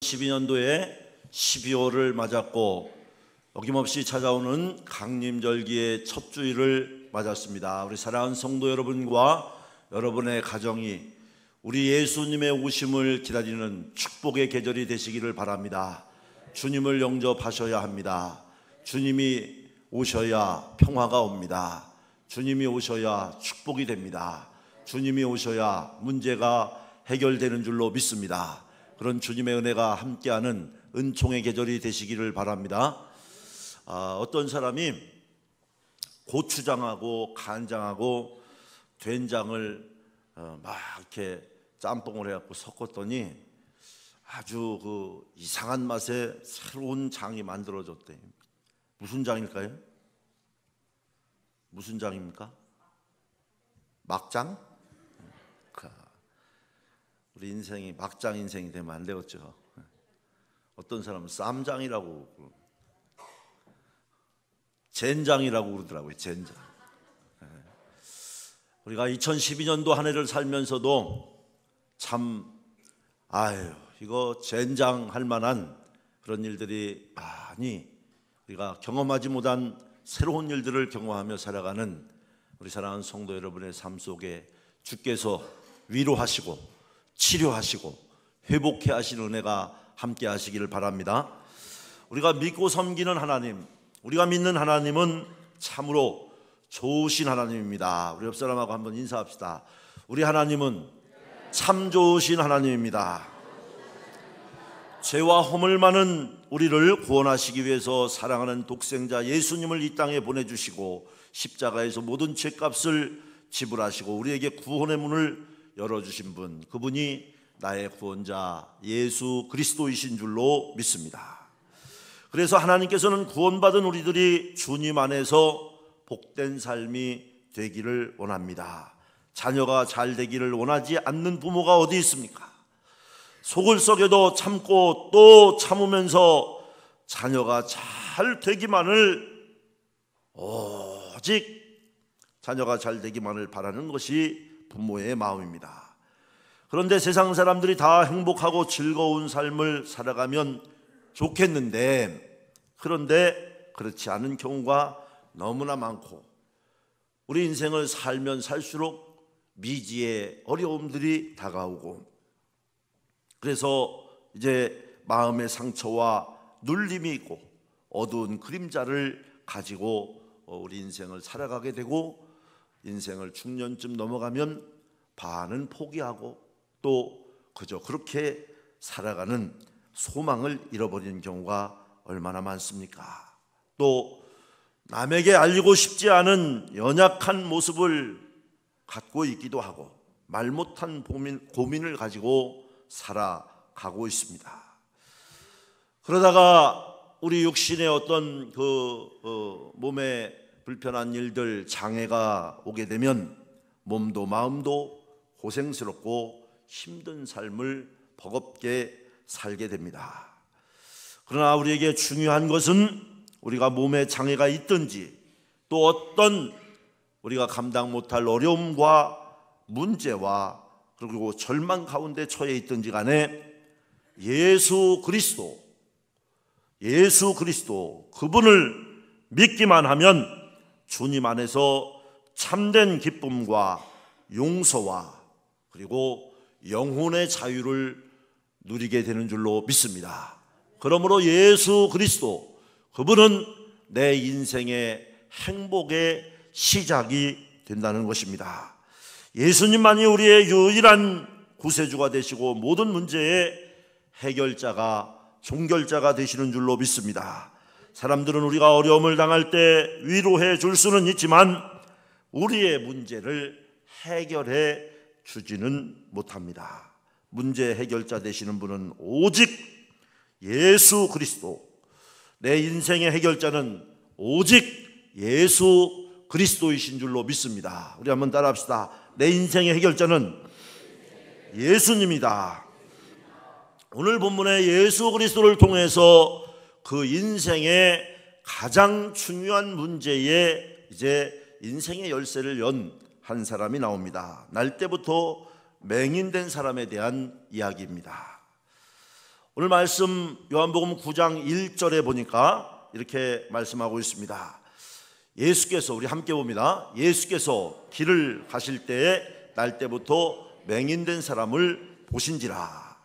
12년도에 12월을 맞았고 어김없이 찾아오는 강림절기의 첫 주일을 맞았습니다. 우리 사랑하는 성도 여러분과 여러분의 가정이 우리 예수님의 오심을 기다리는 축복의 계절이 되시기를 바랍니다. 주님을 영접하셔야 합니다. 주님이 오셔야 평화가 옵니다. 주님이 오셔야 축복이 됩니다. 주님이 오셔야 문제가 해결되는 줄로 믿습니다. 그런 주님의 은혜가 함께하는 은총의 계절이 되시기를 바랍니다. 어떤 사람이 고추장하고 간장하고 된장을 막 이렇게 짬뽕을 해갖고 섞었더니 아주 그 이상한 맛의 새로운 장이 만들어졌대. 무슨 장일까요? 무슨 장입니까? 막장? 우리 인생이 막장 인생이 되면 안 되겠죠. 어떤 사람은 쌈장이라고, 젠장이라고 그러더라고요. 젠장. 우리가 2012년도 한 해를 살면서도 참 이거 젠장 할 만한 그런 일들이 많이 우리가 경험하지 못한 새로운 일들을 경험하며 살아가는 우리 사랑하는 성도 여러분의 삶 속에 주께서 위로하시고 치료하시고 회복해 하시는 은혜가 함께 하시기를 바랍니다. 우리가 믿고 섬기는 하나님, 우리가 믿는 하나님은 참으로 좋으신 하나님입니다. 우리 옆 사람하고 한번 인사합시다. 우리 하나님은 참 좋으신 하나님입니다. 죄와 허물 많은 우리를 구원하시기 위해서 사랑하는 독생자 예수님을 이 땅에 보내주시고 십자가에서 모든 죄값을 지불하시고 우리에게 구원의 문을 열어주신 분, 그분이 나의 구원자 예수 그리스도이신 줄로 믿습니다. 그래서 하나님께서는 구원받은 우리들이 주님 안에서 복된 삶이 되기를 원합니다. 자녀가 잘 되기를 원하지 않는 부모가 어디 있습니까? 속을 썩여도 참고 또 참으면서 자녀가 잘 되기만을, 오직 자녀가 잘 되기만을 바라는 것이 부모의 마음입니다. 그런데 세상 사람들이 다 행복하고 즐거운 삶을 살아가면 좋겠는데, 그런데 그렇지 않은 경우가 너무나 많고 우리 인생을 살면 살수록 미지의 어려움들이 다가오고, 그래서 이제 마음의 상처와 눌림이 있고 어두운 그림자를 가지고 우리 인생을 살아가게 되고, 인생을 중년쯤 넘어가면 반은 포기하고 또 그저 그렇게 살아가는 소망을 잃어버리는 경우가 얼마나 많습니까? 또 남에게 알리고 싶지 않은 연약한 모습을 갖고 있기도 하고 말 못한 고민을 가지고 살아가고 있습니다. 그러다가 우리 육신의 어떤 몸에 불편한 일들, 장애가 오게 되면 몸도 마음도 고생스럽고 힘든 삶을 버겁게 살게 됩니다. 그러나 우리에게 중요한 것은 우리가 몸에 장애가 있든지 또 어떤 우리가 감당 못할 어려움과 문제와 그리고 절망 가운데 처해 있든지 간에 예수 그리스도 그분을 믿기만 하면 주님 안에서 참된 기쁨과 용서와 그리고 영혼의 자유를 누리게 되는 줄로 믿습니다. 그러므로 예수 그리스도 그분은 내 인생의 행복의 시작이 된다는 것입니다. 예수님만이 우리의 유일한 구세주가 되시고 모든 문제의 해결자가 종결자가 되시는 줄로 믿습니다. 사람들은 우리가 어려움을 당할 때 위로해 줄 수는 있지만 우리의 문제를 해결해 주지는 못합니다. 문제 해결자 되시는 분은 오직 예수 그리스도, 내 인생의 해결자는 오직 예수 그리스도이신 줄로 믿습니다. 우리 한번 따라합시다. 내 인생의 해결자는 예수님이다. 오늘 본문의 예수 그리스도를 통해서 그 인생의 가장 중요한 문제에 이제 인생의 열쇠를 연 한 사람이 나옵니다. 날 때부터 맹인된 사람에 대한 이야기입니다. 오늘 말씀 요한복음 9장 1절에 보니까 이렇게 말씀하고 있습니다. 예수께서, 우리 함께 봅니다. 예수께서 길을 가실 때에 날 때부터 맹인된 사람을 보신지라.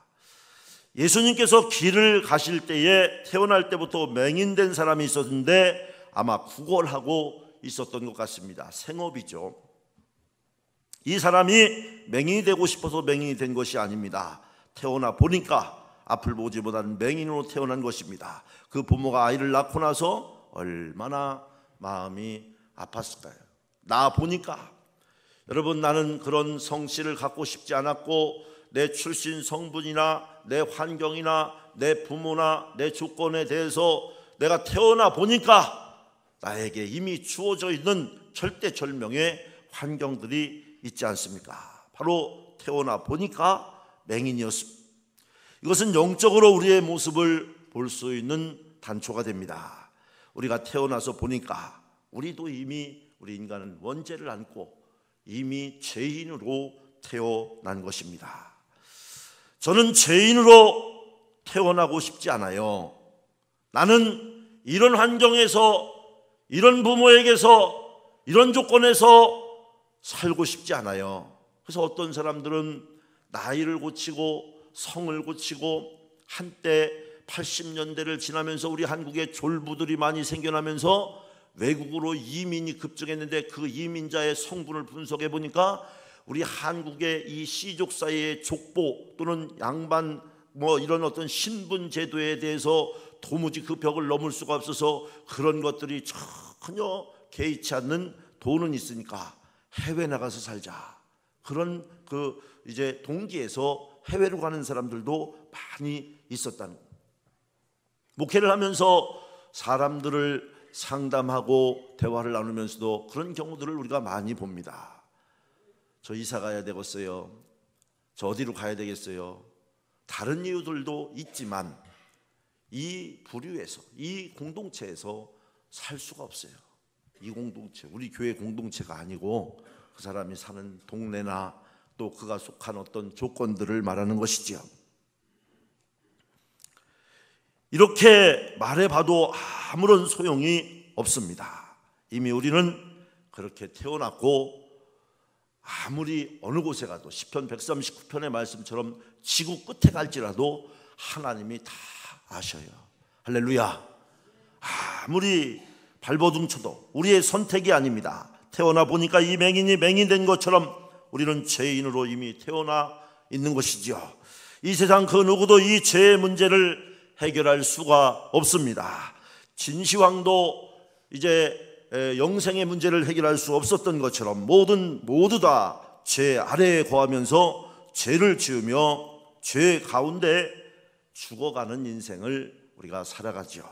예수님께서 길을 가실 때에 태어날 때부터 맹인된 사람이 있었는데 아마 구걸하고 있었던 것 같습니다. 생업이죠. 이 사람이 맹인이 되고 싶어서 맹인이 된 것이 아닙니다. 태어나 보니까 앞을 보지 못하는 맹인으로 태어난 것입니다. 그 부모가 아이를 낳고 나서 얼마나 마음이 아팠을까요? 나 보니까, 여러분, 나는 그런 성씨를 갖고 싶지 않았고 내 출신 성분이나 내 환경이나 내 부모나 내 조건에 대해서 내가 태어나 보니까 나에게 이미 주어져 있는 절대절명의 환경들이 있지 않습니까? 바로 태어나 보니까 맹인이었습니다. 이것은 영적으로 우리의 모습을 볼 수 있는 단초가 됩니다. 우리가 태어나서 보니까 우리도 이미, 우리 인간은 원죄를 안고 이미 죄인으로 태어난 것입니다. 저는 죄인으로 태어나고 싶지 않아요. 나는 이런 환경에서, 이런 부모에게서, 이런 조건에서 살고 싶지 않아요. 그래서 어떤 사람들은 나이를 고치고 성을 고치고, 한때 80년대를 지나면서 우리 한국에 졸부들이 많이 생겨나면서 외국으로 이민이 급증했는데 그 이민자의 성분을 분석해 보니까 우리 한국의 이 씨족 사이의 족보 또는 양반 이런 어떤 신분 제도에 대해서 도무지 그 벽을 넘을 수가 없어서 그런 것들이 전혀 개의치 않는 돈은 있으니까 해외 나가서 살자, 그런 그 이제 동기에서 해외로 가는 사람들도 많이 있었다는 거예요. 목회를 하면서 사람들을 상담하고 대화를 나누면서도 그런 경우들을 우리가 많이 봅니다. 저 이사 가야 되겠어요. 저 어디로 가야 되겠어요. 다른 이유들도 있지만 이 부류에서, 이 공동체에서 살 수가 없어요. 이 공동체, 우리 교회 공동체가 아니고 그 사람이 사는 동네나 또 그가 속한 어떤 조건들을 말하는 것이지요. 이렇게 말해봐도 아무런 소용이 없습니다. 이미 우리는 그렇게 태어났고, 아무리 어느 곳에 가도 시편 139편의 말씀처럼 지구 끝에 갈지라도 하나님이 다 아셔요. 할렐루야. 아무리 발버둥 쳐도 우리의 선택이 아닙니다. 태어나 보니까 이 맹인이 맹인된 것처럼 우리는 죄인으로 이미 태어나 있는 것이지요. 이 세상 그 누구도 이 죄의 문제를 해결할 수가 없습니다. 진시황도 이제 영생의 문제를 해결할 수 없었던 것처럼 모두 다 죄 아래에 거하면서 죄를 지으며 죄 가운데 죽어가는 인생을 우리가 살아가죠.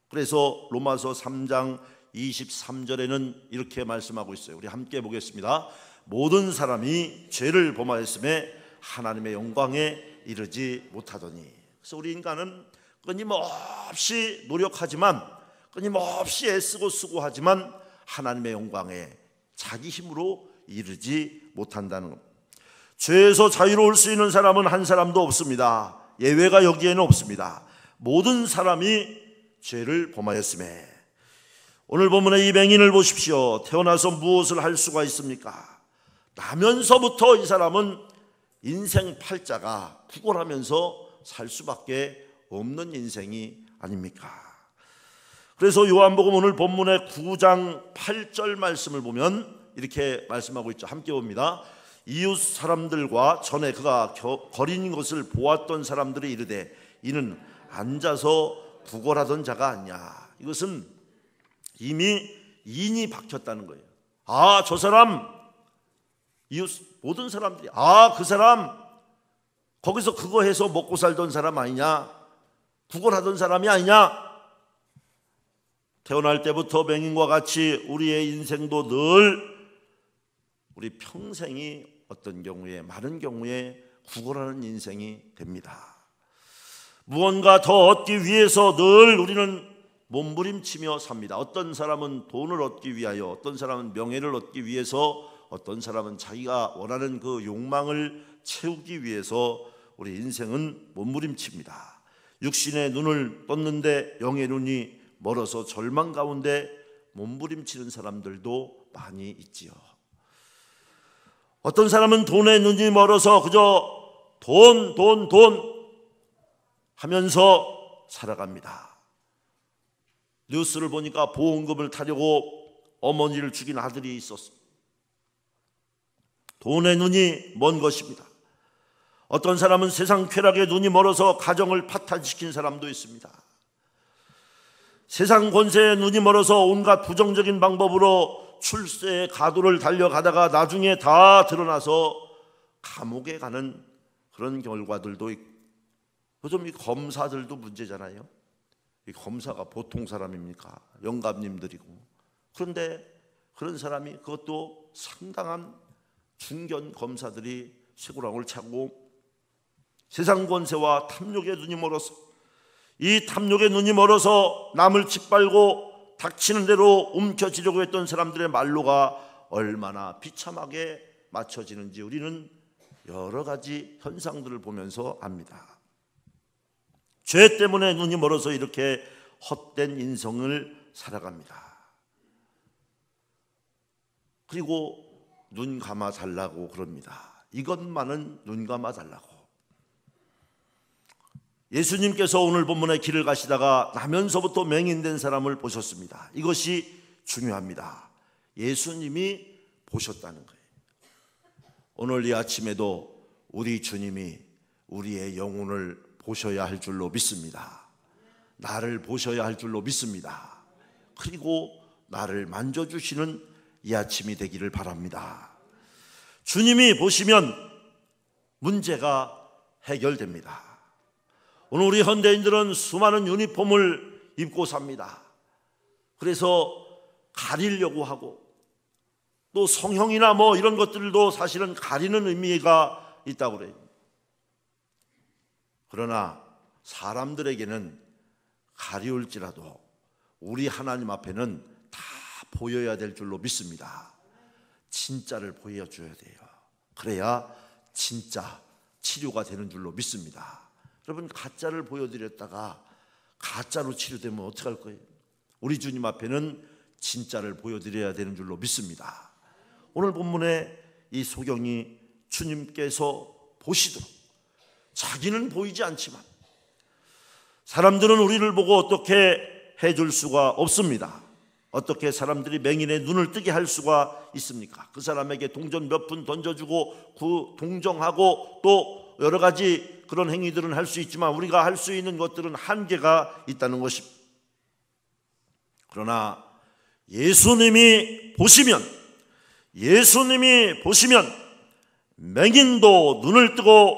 그래서 로마서 3장 23절에는 이렇게 말씀하고 있어요. 우리 함께 보겠습니다. 모든 사람이 죄를 범하였음에 하나님의 영광에 이르지 못하더니. 그래서 우리 인간은 끊임없이 노력하지만, 끊임없이 애쓰고 수고하지만 하나님의 영광에 자기 힘으로 이르지 못한다는 겁니다. 죄에서 자유로울 수 있는 사람은 한 사람도 없습니다. 예외가 여기에는 없습니다. 모든 사람이 죄를 범하였음에. 오늘 본문의 이 맹인을 보십시오. 태어나서 무엇을 할 수가 있습니까? 나면서부터 이 사람은 인생 팔자가 구걸하면서 살 수밖에 없는 인생이 아닙니까? 그래서 요한복음 오늘 본문의 9장 8절 말씀을 보면 이렇게 말씀하고 있죠. 함께 봅니다. 이웃 사람들과 전에 그가 거린인 것을 보았던 사람들이 이르되 이는 앉아서 구걸하던 자가 아니냐. 이것은 이미 인이 박혔다는 거예요. 저 사람, 이웃 모든 사람들이 그 사람 거기서 그거 해서 먹고 살던 사람 아니냐, 구걸하던 사람이 아니냐. 태어날 때부터 맹인과 같이 우리의 인생도 늘 우리 평생이 어떤 경우에, 많은 경우에 구걸하는 인생이 됩니다. 무언가 더 얻기 위해서 늘 우리는 몸부림치며 삽니다. 어떤 사람은 돈을 얻기 위하여, 어떤 사람은 명예를 얻기 위해서, 어떤 사람은 자기가 원하는 그 욕망을 채우기 위해서 우리 인생은 몸부림칩니다. 육신의 눈을 떴는데 영의 눈이 멀어서 절망 가운데 몸부림치는 사람들도 많이 있지요. 어떤 사람은 돈의 눈이 멀어서 그저 돈 하면서 살아갑니다. 뉴스를 보니까 보험금을 타려고 어머니를 죽인 아들이 있었습니다. 돈의 눈이 먼 것입니다. 어떤 사람은 세상 쾌락에 눈이 멀어서 가정을 파탄시킨 사람도 있습니다. 세상 권세에 눈이 멀어서 온갖 부정적인 방법으로 출세의 가도를 달려가다가 나중에 다 드러나서 감옥에 가는 그런 결과들도 있고, 요즘 이 검사들도 문제잖아요. 이 검사가 보통 사람입니까? 영감님들이고. 그런데 그런 사람이, 그것도 상당한 중견 검사들이 쇠고랑을 차고 세상 권세와 탐욕의 눈이 멀어서, 이 탐욕의 눈이 멀어서 남을 짓밟고 닥치는 대로 움켜쥐려고 했던 사람들의 말로가 얼마나 비참하게 맞춰지는지 우리는 여러 가지 현상들을 보면서 압니다. 죄 때문에 눈이 멀어서 이렇게 헛된 인생을 살아갑니다. 그리고 눈 감아 달라고 그럽니다. 이것만은 눈 감아 달라고. 예수님께서 오늘 본문에 길을 가시다가 나면서부터 맹인된 사람을 보셨습니다. 이것이 중요합니다. 예수님이 보셨다는 거예요. 오늘 이 아침에도 우리 주님이 우리의 영혼을 보셔야 할 줄로 믿습니다. 나를 보셔야 할 줄로 믿습니다. 그리고 나를 만져주시는 이 아침이 되기를 바랍니다. 주님이 보시면 문제가 해결됩니다. 오늘 우리 현대인들은 수많은 유니폼을 입고 삽니다. 그래서 가리려고 하고, 또 성형이나 뭐 이런 것들도 사실은 가리는 의미가 있다고 그래요. 그러나 사람들에게는 가리울지라도 우리 하나님 앞에는 다 보여야 될 줄로 믿습니다. 진짜를 보여줘야 돼요. 그래야 진짜 치료가 되는 줄로 믿습니다. 여러분, 가짜를 보여드렸다가 가짜로 치료되면 어떡할 거예요? 우리 주님 앞에는 진짜를 보여드려야 되는 줄로 믿습니다. 오늘 본문에 이 소경이 주님께서 보시도록, 자기는 보이지 않지만 사람들은 우리를 보고 어떻게 해줄 수가 없습니다. 어떻게 사람들이 맹인의 눈을 뜨게 할 수가 있습니까? 그 사람에게 동전 몇 푼 던져주고 그 동정하고 또 여러 가지 그런 행위들은 할 수 있지만 우리가 할 수 있는 것들은 한계가 있다는 것입니다. 그러나 예수님이 보시면 맹인도 눈을 뜨고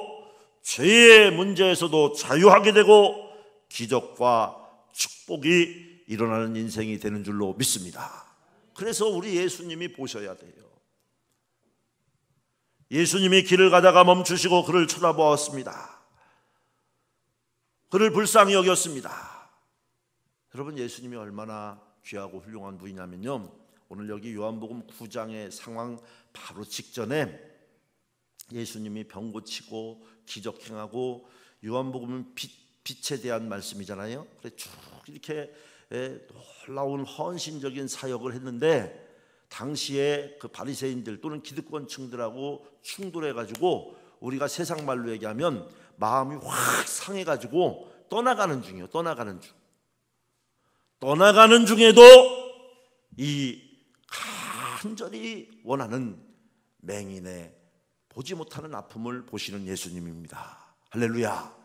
죄의 문제에서도 자유하게 되고 기적과 축복이 일어나는 인생이 되는 줄로 믿습니다. 그래서 우리 예수님이 보셔야 돼요. 예수님이 길을 가다가 멈추시고 그를 쳐다보았습니다. 그를 불쌍히 여겼습니다. 여러분, 예수님이 얼마나 귀하고 훌륭한 분이냐면요, 오늘 여기 요한복음 9장의 상황 바로 직전에 예수님이 병 고치고 기적 행하고, 요한복음은 빛에 대한 말씀이잖아요. 그래서 쭉 이렇게 놀라운 헌신적인 사역을 했는데, 당시에 그 바리새인들 또는 기득권층들하고 충돌해가지고 우리가 세상 말로 얘기하면 마음이 확 상해가지고 떠나가는 중이에요. 떠나가는 중에도 이 간절히 원하는 맹인의 보지 못하는 아픔을 보시는 예수님입니다. 할렐루야.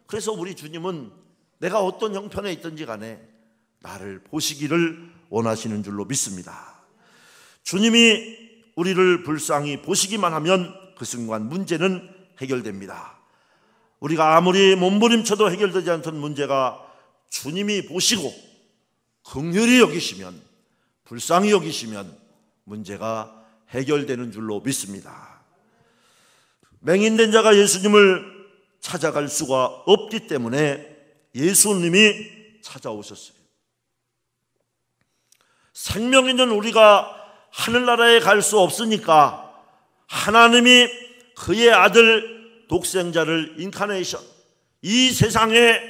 그래서 우리 주님은 내가 어떤 형편에 있든지 간에 나를 보시기를 원하시는 줄로 믿습니다. 주님이 우리를 불쌍히 보시기만 하면 그 순간 문제는 해결됩니다. 우리가 아무리 몸부림쳐도 해결되지 않던 문제가 주님이 보시고 긍휼히 여기시면, 불쌍히 여기시면 문제가 해결되는 줄로 믿습니다. 맹인된 자가 예수님을 찾아갈 수가 없기 때문에 예수님이 찾아오셨어요. 생명 있는 우리가 하늘나라에 갈 수 없으니까 하나님이 그의 아들 독생자를 인카네이션, 이 세상에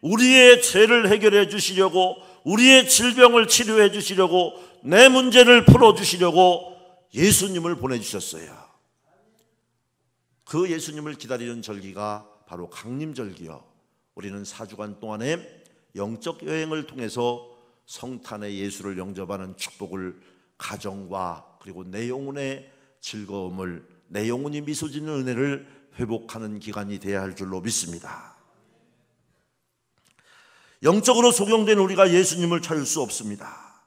우리의 죄를 해결해 주시려고, 우리의 질병을 치료해 주시려고, 내 문제를 풀어주시려고 예수님을 보내주셨어요. 그 예수님을 기다리는 절기가 바로 강림절기요. 우리는 4주간 동안의 영적 여행을 통해서 성탄의 예수를 영접하는 축복을, 가정과 그리고 내 영혼의 즐거움을, 내 영혼이 미소 짓는 은혜를 회복하는 기간이 되어야 할 줄로 믿습니다. 영적으로 소경된 우리가 예수님을 찾을 수 없습니다.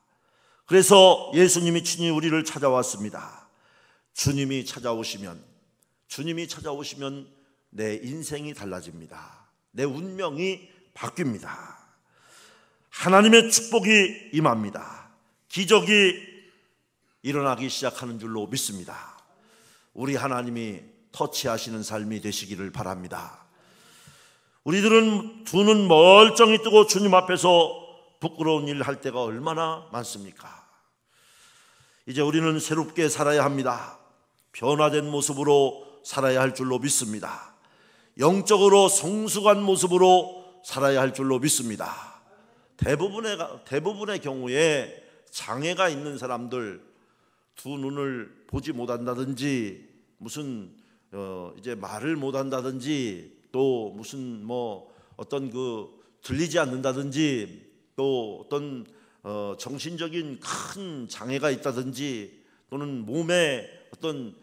그래서 예수님이 친히 우리를 찾아왔습니다. 주님이 찾아오시면 내 인생이 달라집니다. 내 운명이 바뀝니다. 하나님의 축복이 임합니다. 기적이 일어나기 시작하는 줄로 믿습니다. 우리 하나님이 터치하시는 삶이 되시기를 바랍니다. 우리들은 두 눈 멀쩡히 뜨고 주님 앞에서 부끄러운 일 할 때가 얼마나 많습니까? 이제 우리는 새롭게 살아야 합니다. 변화된 모습으로 살아야 할 줄로 믿습니다. 영적으로 성숙한 모습으로 살아야 할 줄로 믿습니다. 대부분의 경우에 장애가 있는 사람들, 두 눈을 보지 못한다든지, 무슨 이제 말을 못한다든지, 또 무슨 어떤 들리지 않는다든지, 또 어떤 정신적인 큰 장애가 있다든지, 또는 몸에 어떤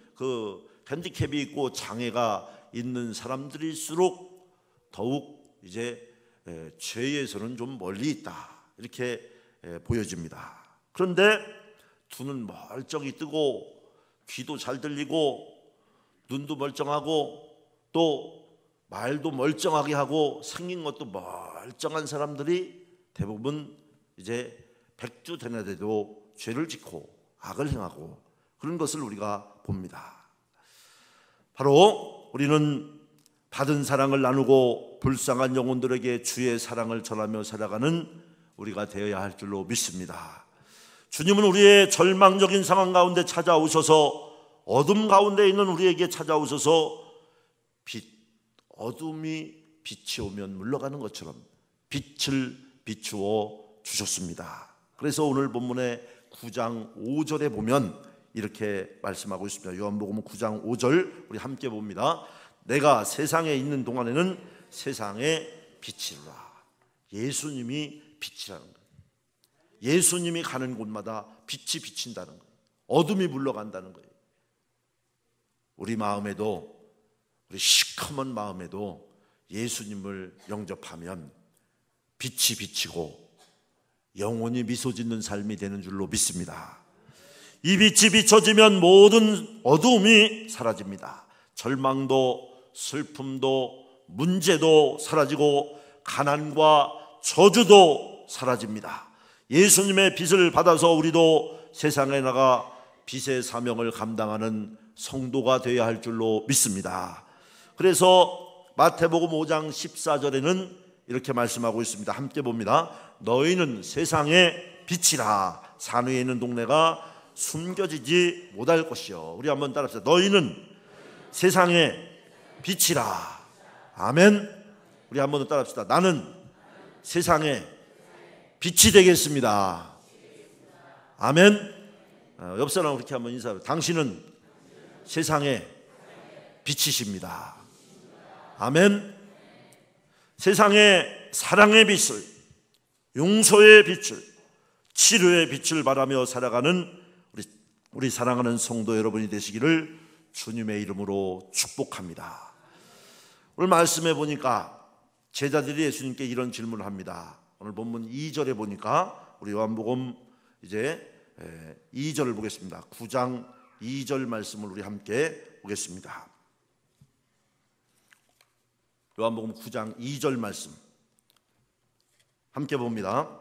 핸디캡이 있고 장애가 있는 사람들일수록 더욱 이제 죄에서는 좀 멀리 있다, 이렇게 보여집니다. 그런데 두 눈 멀쩡히 뜨고 귀도 잘 들리고 눈도 멀쩡하고 또 말도 멀쩡하게 하고 생긴 것도 멀쩡한 사람들이 대부분 이제 백주 되나돼도 죄를 짓고 악을 행하고 그런 것을 우리가 봅니다. 바로 우리는 받은 사랑을 나누고 불쌍한 영혼들에게 주의 사랑을 전하며 살아가는 우리가 되어야 할 줄로 믿습니다. 주님은 우리의 절망적인 상황 가운데 찾아오셔서, 어둠 가운데 있는 우리에게 찾아오셔서 어둠이 빛이 오면 물러가는 것처럼 빛을 비추어 주셨습니다. 그래서 오늘 본문의 9장 5절에 보면 이렇게 말씀하고 있습니다. 요한복음 9장 5절 우리 함께 봅니다. 내가 세상에 있는 동안에는 세상의 빛이라. 예수님이 빛이라는 거예요. 예수님이 가는 곳마다 빛이 비친다는 거예요. 어둠이 물러간다는 거예요. 우리 마음에도, 우리 시커먼 마음에도 예수님을 영접하면 빛이 비치고 영원히 미소 짓는 삶이 되는 줄로 믿습니다. 이 빛이 비춰지면 모든 어두움이 사라집니다. 절망도 슬픔도 문제도 사라지고 가난과 저주도 사라집니다. 예수님의 빛을 받아서 우리도 세상에 나가 빛의 사명을 감당하는 성도가 되어야 할 줄로 믿습니다. 그래서 마태복음 5장 14절에는 이렇게 말씀하고 있습니다. 함께 봅니다. 너희는 세상의 빛이라. 산 위에 있는 동네가 숨겨지지 못할 것이요. 우리 한번 따라합시다. 너희는 세상의 빛이라. 아멘. 우리 한번 더 따라합시다. 나는 세상의 빛이 되겠습니다. 아멘. 옆 사람 그렇게 한번 인사해요. 당신은 세상의 빛이십니다. 아멘. 세상에 사랑의 빛을, 용서의 빛을, 치료의 빛을 바라며 살아가는 우리 사랑하는 성도 여러분이 되시기를 주님의 이름으로 축복합니다. 오늘 말씀해 보니까 제자들이 예수님께 이런 질문을 합니다. 오늘 본문 2절에 보니까 우리 요한복음 이제 2절을 보겠습니다. 9장 2절 말씀을 우리 함께 보겠습니다. 요한복음 9장 2절 말씀 함께 봅니다.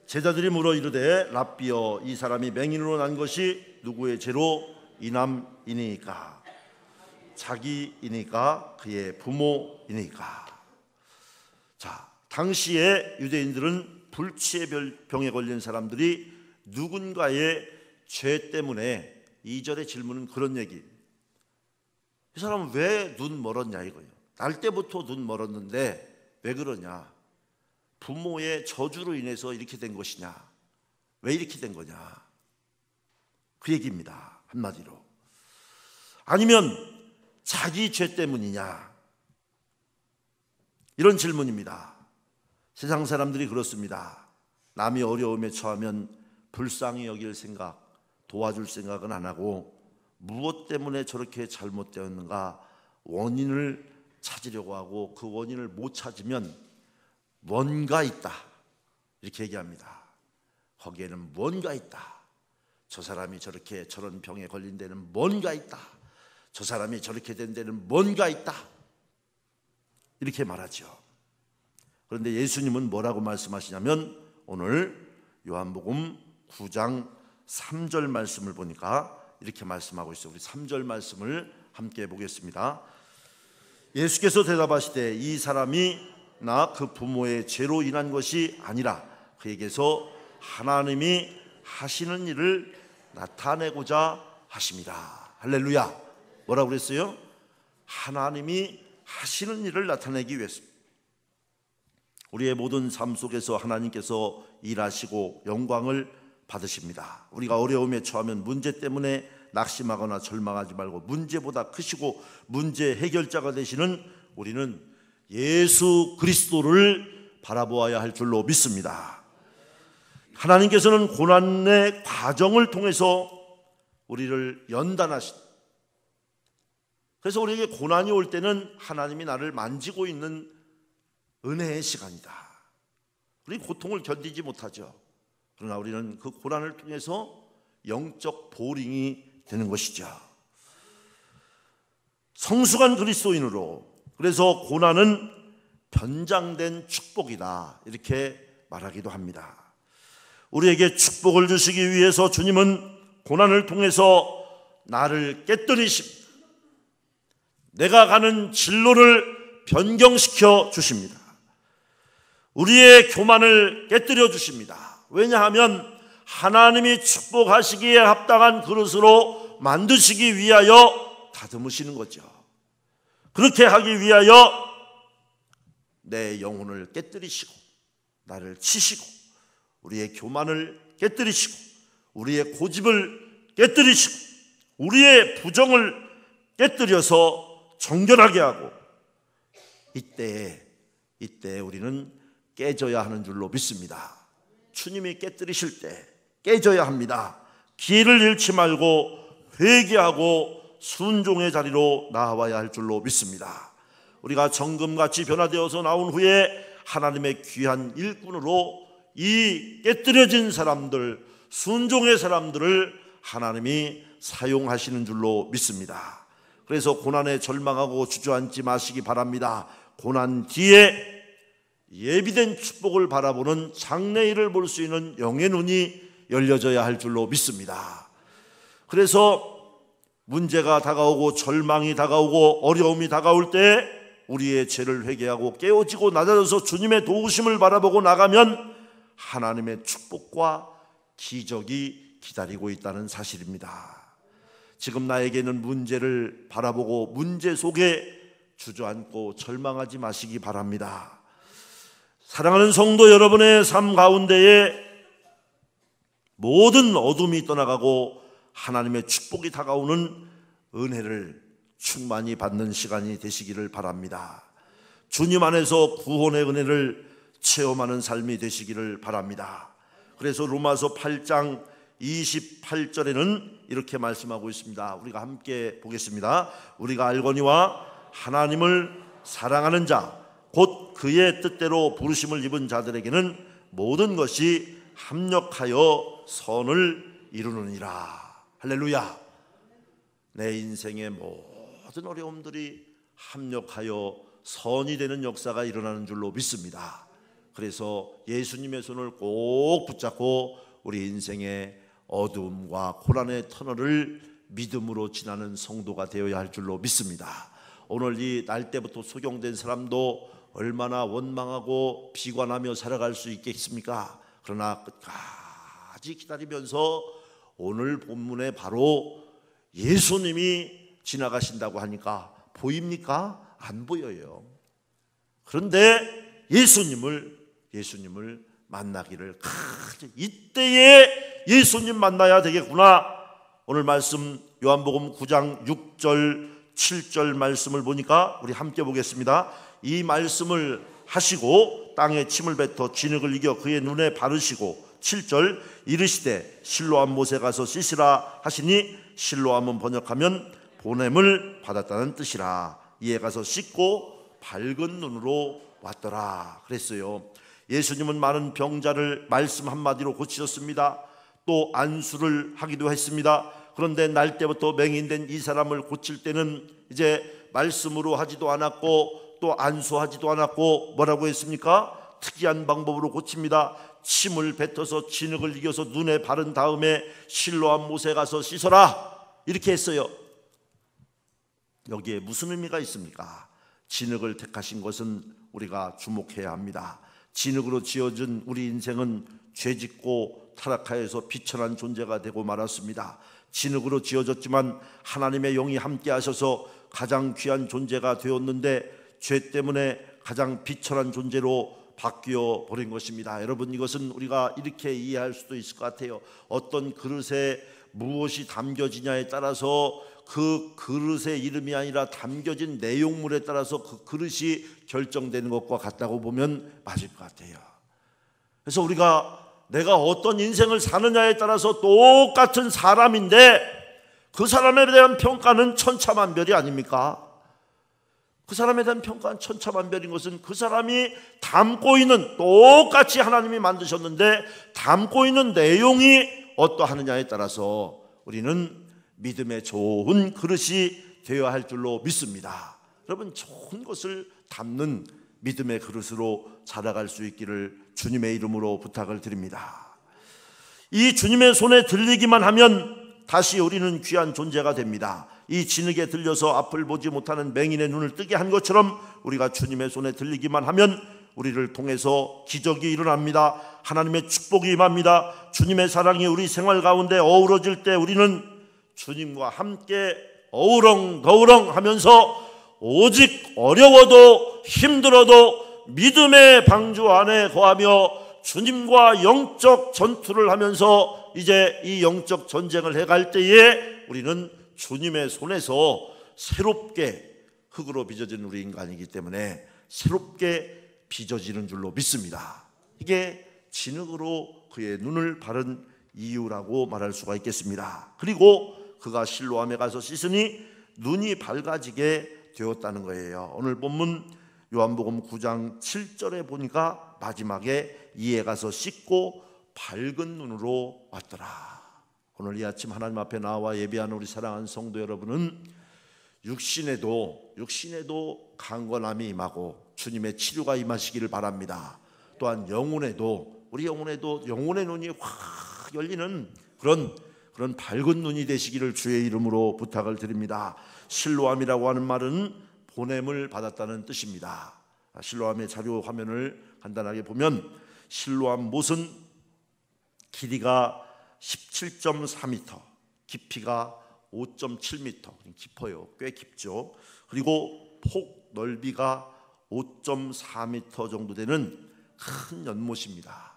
제자들이 물어 이르되 랍비여, 이 사람이 맹인으로 난 것이 누구의 죄로 인함이니까? 자기이니까? 그의 부모이니까? 자, 당시에 유대인들은 불치의 병에 걸린 사람들이 누군가의 죄 때문에 2절의 질문은 그런 얘기. 이 사람은 왜 눈 멀었냐 이거예요. 날 때부터 눈 멀었는데 왜 그러냐? 부모의 저주로 인해서 이렇게 된 것이냐? 왜 이렇게 된 거냐? 그 얘기입니다. 한마디로. 아니면 자기 죄 때문이냐? 이런 질문입니다. 세상 사람들이 그렇습니다. 남이 어려움에 처하면 불쌍히 여길 생각, 도와줄 생각은 안 하고 무엇 때문에 저렇게 잘못되었는가 원인을 찾으려고 하고 그 원인을 못 찾으면 뭔가 있다 이렇게 얘기합니다. 거기에는 뭔가 있다. 저 사람이 저렇게 저런 병에 걸린 데는 뭔가 있다. 저 사람이 저렇게 된 데는 뭔가 있다 이렇게 말하죠. 그런데 예수님은 뭐라고 말씀하시냐면 오늘 요한복음 9장 3절 말씀을 보니까 이렇게 말씀하고 있어요. 우리 3절 말씀을 함께 보겠습니다. 예수께서 대답하시되 이 사람이 나 그 부모의 죄로 인한 것이 아니라 그에게서 하나님이 하시는 일을 나타내고자 하십니다. 할렐루야. 뭐라고 그랬어요? 하나님이 하시는 일을 나타내기 위해서입니다. 우리의 모든 삶 속에서 하나님께서 일하시고 영광을 받으십니다. 우리가 어려움에 처하면 문제 때문에 낙심하거나 절망하지 말고 문제보다 크시고 문제 해결자가 되시는 우리는 예수 그리스도를 바라보아야 할 줄로 믿습니다. 하나님께서는 고난의 과정을 통해서 우리를 연단하신다. 그래서 우리에게 고난이 올 때는 하나님이 나를 만지고 있는 은혜의 시간이다. 우리 고통을 견디지 못하죠. 그러나 우리는 그 고난을 통해서 영적 보링이 되는 것이죠. 성숙한 그리스도인으로 그래서 고난은 변장된 축복이다 이렇게 말하기도 합니다. 우리에게 축복을 주시기 위해서 주님은 고난을 통해서 나를 깨뜨리십니다. 내가 가는 진로를 변경시켜 주십니다. 우리의 교만을 깨뜨려 주십니다. 왜냐하면 하나님이 축복하시기에 합당한 그릇으로 만드시기 위하여 다듬으시는 거죠. 그렇게 하기 위하여 내 영혼을 깨뜨리시고 나를 치시고 우리의 교만을 깨뜨리시고 우리의 고집을 깨뜨리시고 우리의 부정을 깨뜨려서 정결하게 하고 이때 우리는 깨져야 하는 줄로 믿습니다. 주님이 깨뜨리실 때 깨져야 합니다. 기회를 잃지 말고 회개하고 순종의 자리로 나와야 할 줄로 믿습니다. 우리가 정금같이 변화되어서 나온 후에 하나님의 귀한 일꾼으로 이 깨뜨려진 사람들, 순종의 사람들을 하나님이 사용하시는 줄로 믿습니다. 그래서 고난에 절망하고 주저앉지 마시기 바랍니다. 고난 뒤에 예비된 축복을 바라보는 장래일을 볼 수 있는 영의 눈이 열려져야 할 줄로 믿습니다. 그래서 문제가 다가오고 절망이 다가오고 어려움이 다가올 때 우리의 죄를 회개하고 깨어지고 낮아져서 주님의 도우심을 바라보고 나가면 하나님의 축복과 기적이 기다리고 있다는 사실입니다. 지금 나에게는 문제를 바라보고 문제 속에 주저앉고 절망하지 마시기 바랍니다. 사랑하는 성도 여러분의 삶 가운데에 모든 어둠이 떠나가고 하나님의 축복이 다가오는 은혜를 충만히 받는 시간이 되시기를 바랍니다. 주님 안에서 구원의 은혜를 체험하는 삶이 되시기를 바랍니다. 그래서 로마서 8장 28절에는 이렇게 말씀하고 있습니다. 우리가 함께 보겠습니다. 우리가 알거니와 하나님을 사랑하는 자 곧 그의 뜻대로 부르심을 입은 자들에게는 모든 것이 합력하여 선을 이루느니라. 할렐루야. 내 인생의 모든 어려움들이 합력하여 선이 되는 역사가 일어나는 줄로 믿습니다. 그래서 예수님의 손을 꼭 붙잡고 우리 인생의 어두움과 고난의 터널을 믿음으로 지나는 성도가 되어야 할 줄로 믿습니다. 오늘 이 날 때부터 소경된 사람도 얼마나 원망하고 비관하며 살아갈 수 있겠습니까? 그러나 끝까지 기다리면서 오늘 본문에 바로 예수님이 지나가신다고 하니까 보입니까? 안 보여요. 그런데 예수님을 예수님을 만나기를, 이때에 예수님 만나야 되겠구나. 오늘 말씀 요한복음 9장 6절 7절 말씀을 보니까 우리 함께 보겠습니다. 이 말씀을 하시고 땅에 침을 뱉어 진흙을 이겨 그의 눈에 바르시고 7절 이르시되 실로암 못에 가서 씻으라 하시니, 실로암은 번역하면 보냄을 받았다는 뜻이라. 이에 가서 씻고 밝은 눈으로 왔더라 그랬어요. 예수님은 많은 병자를 말씀 한마디로 고치셨습니다. 또 안수를 하기도 했습니다. 그런데 날 때부터 맹인된 이 사람을 고칠 때는 이제 말씀으로 하지도 않았고 또 안수하지도 않았고 뭐라고 했습니까? 특이한 방법으로 고칩니다. 침을 뱉어서 진흙을 이겨서 눈에 바른 다음에 실로암 못에 가서 씻어라, 이렇게 했어요. 여기에 무슨 의미가 있습니까? 진흙을 택하신 것은 우리가 주목해야 합니다. 진흙으로 지어진 우리 인생은 죄짓고 타락하여서 비천한 존재가 되고 말았습니다. 진흙으로 지어졌지만 하나님의 영이 함께 하셔서 가장 귀한 존재가 되었는데 죄 때문에 가장 비천한 존재로 바뀌어 버린 것입니다. 여러분, 이것은 우리가 이렇게 이해할 수도 있을 것 같아요. 어떤 그릇에 무엇이 담겨지냐에 따라서 그 그릇의 이름이 아니라 담겨진 내용물에 따라서 그 그릇이 결정되는 것과 같다고 보면 맞을 것 같아요. 그래서 우리가 내가 어떤 인생을 사느냐에 따라서 똑같은 사람인데 그 사람에 대한 평가는 천차만별이 아닙니까? 그 사람에 대한 평가는 천차만별인 것은 그 사람이 담고 있는, 똑같이 하나님이 만드셨는데 담고 있는 내용이 어떠하느냐에 따라서 우리는 믿음의 좋은 그릇이 되어야 할 줄로 믿습니다. 여러분, 좋은 것을 담는 믿음의 그릇으로 자라갈 수 있기를 주님의 이름으로 부탁을 드립니다. 이 주님의 손에 들리기만 하면 다시 우리는 귀한 존재가 됩니다. 이 진흙에 들려서 앞을 보지 못하는 맹인의 눈을 뜨게 한 것처럼 우리가 주님의 손에 들리기만 하면 우리를 통해서 기적이 일어납니다. 하나님의 축복이 임합니다. 주님의 사랑이 우리 생활 가운데 어우러질 때 우리는 주님과 함께 어우렁더우렁 하면서 오직 어려워도 힘들어도 믿음의 방주 안에 거하며 주님과 영적 전투를 하면서 이제 이 영적 전쟁을 해갈 때에 우리는 주님의 손에서 새롭게 흙으로 빚어진 우리 인간이기 때문에 새롭게 빚어지는 줄로 믿습니다. 이게 진흙으로 그의 눈을 바른 이유라고 말할 수가 있겠습니다. 그리고 그가 실로암에 가서 씻으니 눈이 밝아지게 되었다는 거예요. 오늘 본문 요한복음 9장 7절에 보니까 마지막에 이에 가서 씻고 밝은 눈으로 왔더라. 오늘 이 아침 하나님 앞에 나와 예배하는 우리 사랑하는 성도 여러분은 육신에도 강건함이 임하고 주님의 치료가 임하시기를 바랍니다. 또한 영혼에도, 우리 영혼에도 영혼의 눈이 확 열리는 그런 밝은 눈이 되시기를 주의 이름으로 부탁을 드립니다. 실로암이라고 하는 말은 보냄을 받았다는 뜻입니다. 실로암의 자료 화면을 간단하게 보면 실로암 못은 길이가 17.4m, 깊이가 5.7m, 깊어요. 꽤 깊죠. 그리고 폭 넓이가 5.4m 정도 되는 큰 연못입니다.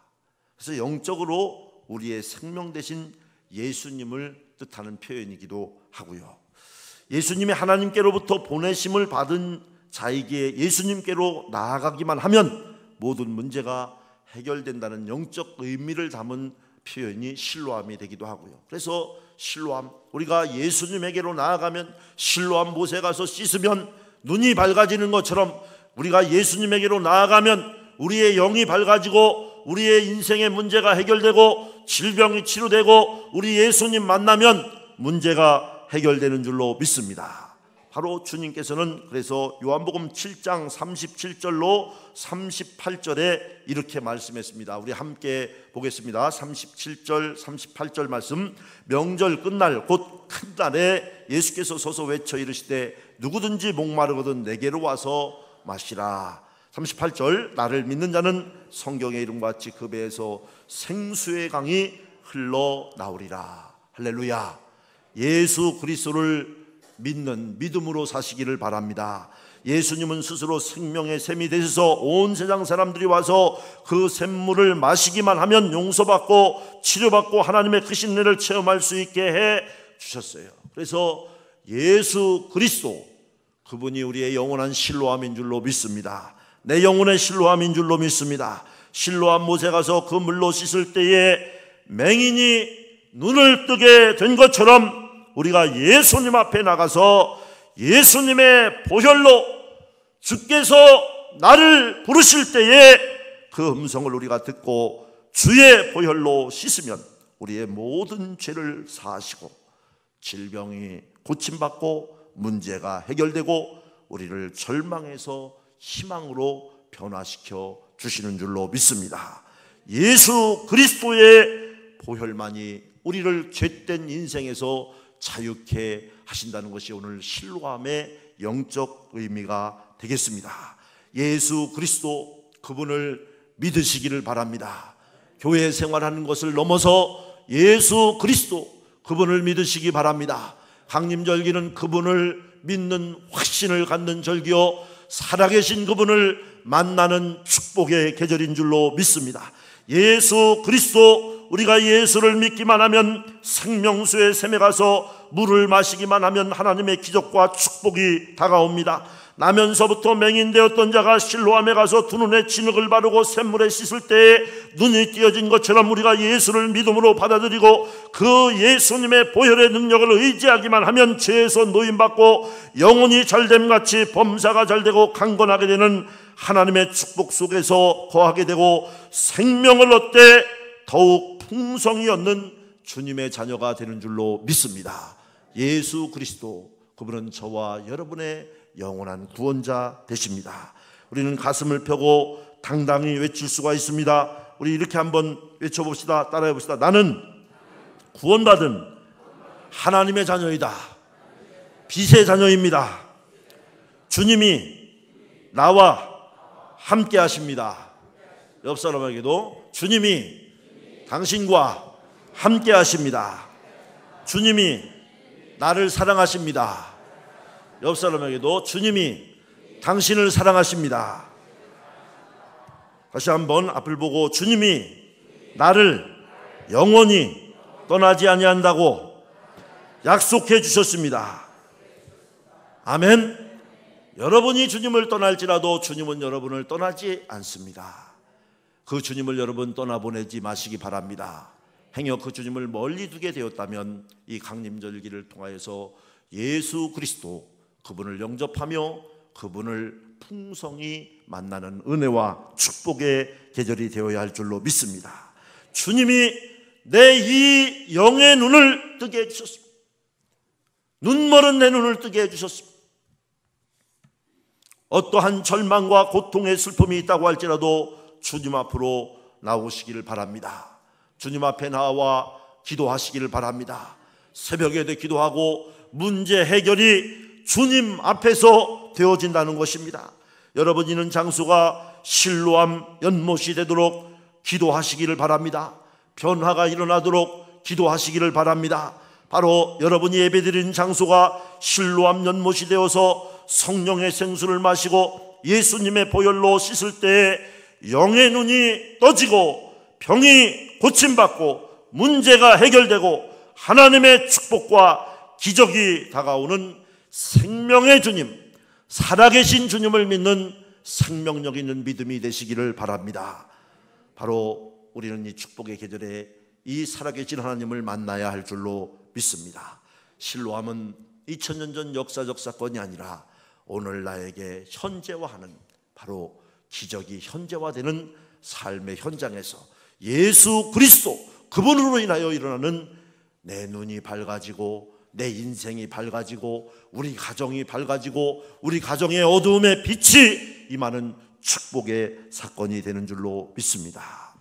그래서 영적으로 우리의 생명 되신 예수님을 뜻하는 표현이기도 하고요. 예수님이 하나님께로부터 보내심을 받은 자에게 예수님께로 나아가기만 하면 모든 문제가 해결된다는 영적 의미를 담은 표현이 실로암이 되기도 하고요. 그래서 실로암, 우리가 예수님에게로 나아가면 실로암 못에 가서 씻으면 눈이 밝아지는 것처럼 우리가 예수님에게로 나아가면 우리의 영이 밝아지고 우리의 인생의 문제가 해결되고 질병이 치료되고 우리 예수님 만나면 문제가 해결되는 줄로 믿습니다. 바로 주님께서는 그래서 요한복음 7장 37절로 38절에 이렇게 말씀했습니다. 우리 함께 보겠습니다. 37절 38절 말씀. 명절 끝날 곧 큰 날에 예수께서 서서 외쳐 이르시되 누구든지 목마르거든 내게로 와서 마시라. 38절. 나를 믿는 자는 성경의 이름과 같이 그 배에서 생수의 강이 흘러나오리라. 할렐루야. 예수 그리스도를 믿는 믿음으로 사시기를 바랍니다. 예수님은 스스로 생명의 샘이 되셔서 온 세상 사람들이 와서 그 샘물을 마시기만 하면 용서받고 치료받고 하나님의 크신 은혜를 체험할 수 있게 해 주셨어요. 그래서 예수 그리스도, 그분이 우리의 영원한 실로암인 줄로 믿습니다. 내 영혼의 실로암인 줄로 믿습니다. 실로암 못에 가서 그 물로 씻을 때에 맹인이 눈을 뜨게 된 것처럼 우리가 예수님 앞에 나가서 예수님의 보혈로 주께서 나를 부르실 때에 그 음성을 우리가 듣고 주의 보혈로 씻으면 우리의 모든 죄를 사하시고 질병이 고침받고 문제가 해결되고 우리를 절망에서 희망으로 변화시켜 주시는 줄로 믿습니다. 예수 그리스도의 보혈만이 우리를 죄된 인생에서 자유케 하신다는 것이 오늘 실로암의 영적 의미가 되겠습니다. 예수 그리스도, 그분을 믿으시기를 바랍니다. 교회 생활하는 것을 넘어서 예수 그리스도, 그분을 믿으시기 바랍니다. 강림절기는 그분을 믿는 확신을 갖는 절기요, 살아계신 그분을 만나는 축복의 계절인 줄로 믿습니다. 예수 그리스도, 우리가 예수를 믿기만 하면 생명수의 샘에 가서 물을 마시기만 하면 하나님의 기적과 축복이 다가옵니다. 나면서부터 맹인되었던 자가 실로암에 가서 두 눈에 진흙을 바르고 샘물에 씻을 때에 눈이 띄어진 것처럼 우리가 예수를 믿음으로 받아들이고 그 예수님의 보혈의 능력을 의지하기만 하면 죄에서 노임받고 영혼이 잘됨같이 범사가 잘되고 강건하게 되는 하나님의 축복 속에서 거하게 되고 생명을 얻되 더욱 풍성히 얻는 주님의 자녀가 되는 줄로 믿습니다. 예수 그리스도, 그분은 저와 여러분의 영원한 구원자 되십니다. 우리는 가슴을 펴고 당당히 외칠 수가 있습니다. 우리 이렇게 한번 외쳐봅시다. 따라해 봅시다. 나는 구원받은 하나님의 자녀이다. 빛의 자녀입니다. 주님이 나와 함께 하십니다. 옆 사람에게도 주님이 당신과 함께 하십니다. 주님이 나를 사랑하십니다. 옆 사람에게도 주님이 당신을 사랑하십니다. 다시 한번 앞을 보고 주님이 나를 영원히 떠나지 아니한다고 약속해 주셨습니다. 아멘. 여러분이 주님을 떠날지라도 주님은 여러분을 떠나지 않습니다. 그 주님을 여러분 떠나보내지 마시기 바랍니다. 행여 그 주님을 멀리 두게 되었다면 이 강림절기를 통하여서 예수 그리스도, 그분을 영접하며 그분을 풍성히 만나는 은혜와 축복의 계절이 되어야 할 줄로 믿습니다. 주님이 내 이 영의 눈을 뜨게 해주셨습니다. 눈멀은 내 눈을 뜨게 해주셨습니다. 어떠한 절망과 고통의 슬픔이 있다고 할지라도 주님 앞으로 나오시기를 바랍니다. 주님 앞에 나와 기도하시기를 바랍니다. 새벽에도 기도하고 문제 해결이 주님 앞에서 되어진다는 것입니다. 여러분, 있는 장소가 실로암 연못이 되도록 기도하시기를 바랍니다. 변화가 일어나도록 기도하시기를 바랍니다. 바로 여러분이 예배드리는 장소가 실로암 연못이 되어서 성령의 생수를 마시고 예수님의 보혈로 씻을 때에 영의 눈이 떠지고 병이 고침받고 문제가 해결되고 하나님의 축복과 기적이 다가오는 생명의 주님, 살아계신 주님을 믿는 생명력 있는 믿음이 되시기를 바랍니다. 바로 우리는 이 축복의 계절에 이 살아계신 하나님을 만나야 할 줄로 믿습니다. 실로암은 2000년 전 역사적 사건이 아니라 오늘 나에게 현재화하는, 바로 기적이 현재화되는 삶의 현장에서 예수 그리스도, 그분으로 인하여 일어나는 내 눈이 밝아지고 내 인생이 밝아지고 우리 가정이 밝아지고 우리 가정의 어두움에 빛이 임하는 축복의 사건이 되는 줄로 믿습니다.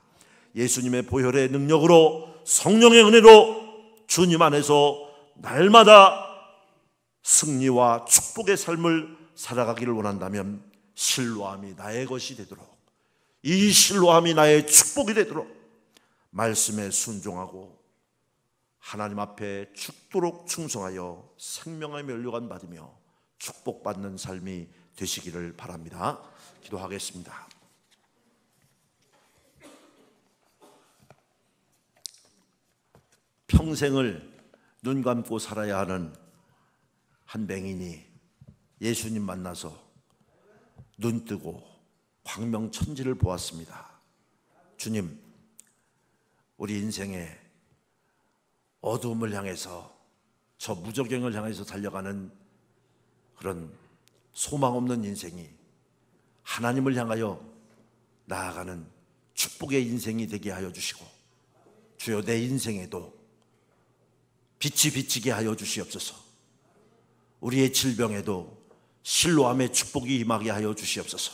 예수님의 보혈의 능력으로, 성령의 은혜로 주님 안에서 날마다 승리와 축복의 삶을 살아가기를 원한다면 실로암이 나의 것이 되도록, 이 실로암이 나의 축복이 되도록 말씀에 순종하고 하나님 앞에 죽도록 충성하여 생명의 면류관 받으며 축복받는 삶이 되시기를 바랍니다. 기도하겠습니다. 평생을 눈 감고 살아야 하는 한 맹인이 예수님 만나서 눈 뜨고 광명천지를 보았습니다. 주님, 우리 인생의 어두움을 향해서, 저 무저갱을 향해서 달려가는 그런 소망 없는 인생이 하나님을 향하여 나아가는 축복의 인생이 되게 하여 주시고, 주여 내 인생에도 빛이 비치게 하여 주시옵소서. 우리의 질병에도 실로암의 축복이 임하게 하여 주시옵소서.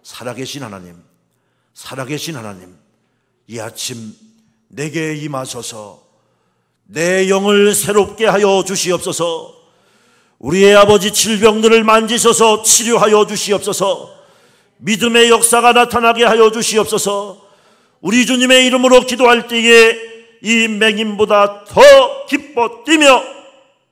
살아계신 하나님, 살아계신 하나님, 이 아침 내게 임하소서. 내 영을 새롭게 하여 주시옵소서. 우리의 아버지 질병들을 만지셔서 치료하여 주시옵소서. 믿음의 역사가 나타나게 하여 주시옵소서. 우리 주님의 이름으로 기도할 때에 이 맹인보다 더 기뻐 뛰며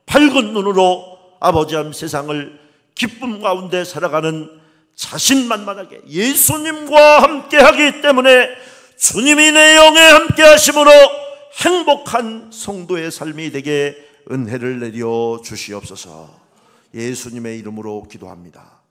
밝은 눈으로 아버지의 세상을 기쁨 가운데 살아가는 자신만만하게 예수님과 함께하기 때문에 주님이 내 영에 함께하심으로 행복한 성도의 삶이 되게 은혜를 내려 주시옵소서. 예수님의 이름으로 기도합니다.